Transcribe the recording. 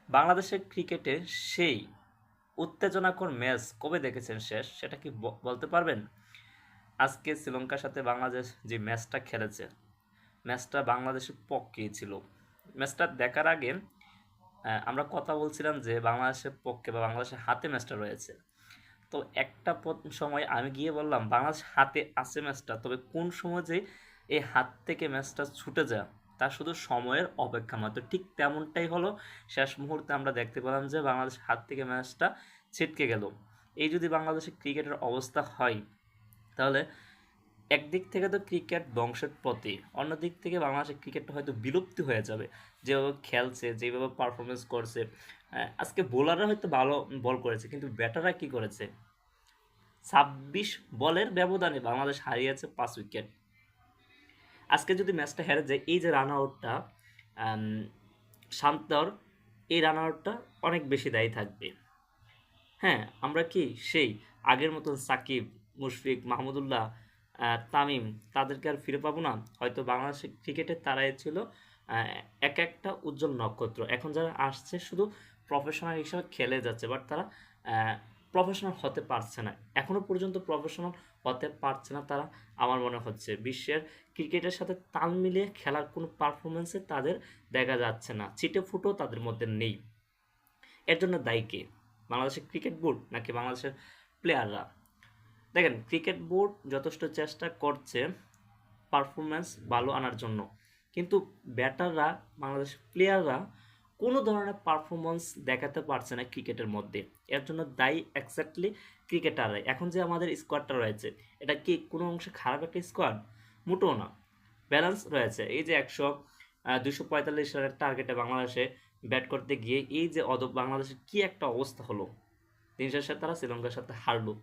বাংলাদেশের ক্রিকেটে সেই উত্তেজনাকর ম্যাচ কবে দেখেছেন শেষ সেটা কি বলতে পারবেন? আজকে শ্রীলঙ্কার সাথে বাংলাদেশ যে ম্যাচটা খেলেছে, ম্যাচটা বাংলাদেশের পক্ষেই ছিল। ম্যাচটা দেখার আগে আমরা কথা বলছিলাম যে বাংলাদেশের পক্ষে বা বাংলাদেশের হাতে ম্যাচটা রয়েছে। তো একটা সময় আমি গিয়ে বললাম বাংলাদেশ হাতে আছে ম্যাচটা, তবে কোন সময় যে এই হাত থেকে ম্যাচটা ছুটে যায় তা শুধু সময়ের অপেক্ষা মাত্র। ঠিক তেমনটাই হলো। শেষ মুহূর্তে আমরা দেখতে পেলাম যে বাংলাদেশ হাত থেকে ম্যাচটা ছিটকে গেল। এই যদি বাংলাদেশের ক্রিকেটের অবস্থা হয়, তাহলে একদিক থেকে তো ক্রিকেট ধ্বংসের পথে, অন্যদিক থেকে বাংলাদেশের ক্রিকেটটা হয়তো বিলুপ্তি হয়ে যাবে। যেভাবে খেলছে, যেভাবে পারফরমেন্স করছে, আজকে বোলাররা হয়তো ভালো বল করেছে, কিন্তু ব্যাটাররা কি করেছে? 26 বলের ব্যবধানে বাংলাদেশ হারিয়েছে 5 উইকেট। আজকে যদি ম্যাচটা হেরে যায়, এই যে রান আউটটা শান্তর, এই রান আউটটা অনেক বেশি দায়ী থাকবে। হ্যাঁ, আমরা কি সেই আগের মতন সাকিব, মুশফিক, মাহমুদুল্লাহ, তামিম, তাদেরকে আর ফিরে পাবো না? হয়তো বাংলাদেশের ক্রিকেটে তারাই ছিল আহ, এক একটা উজ্জ্বল নক্ষত্র। এখন যারা আসছে শুধু প্রফেশনাল হিসাবে খেলে যাচ্ছে, বাট তারা প্রফেশনাল হতে পারছে না। এখনো পর্যন্ত প্রফেশনাল হতে পারছে না তারা। আমার মনে হচ্ছে বিশ্বের ক্রিকেটের সাথে তাল মিলিয়ে খেলার কোনো পারফরমেন্সে তাদের দেখা যাচ্ছে না, ছিটে ফুটো তাদের মধ্যে নেই। এর জন্য দায়ী কে? বাংলাদেশের ক্রিকেট বোর্ড নাকি বাংলাদেশের প্লেয়াররা? দেখেন, ক্রিকেট বোর্ড যথেষ্ট চেষ্টা করছে পারফরমেন্স ভালো আনার জন্য, কিন্তু ব্যাটাররা, বাংলাদেশের প্লেয়াররা কোনো ধরনের পারফরমেন্স দেখাতে পারছে না ক্রিকেটের মধ্যে। এর জন্য দায়ী এক্স্যাক্টলি ক্রিকেটাররাই। এখন যে আমাদের স্কোয়াডটা রয়েছে, এটা কি কোনো অংশে খারাপ একটা স্কোয়াড? মোটেও না, ব্যালেন্স রয়েছে। এই যে 245 রানের টার্গেটে বাংলাদেশে ব্যাট করতে গিয়ে এই যে বাংলাদেশের কি একটা অবস্থা হলো, দিন শেষে তারা শ্রীলঙ্কার সাথে হারলো।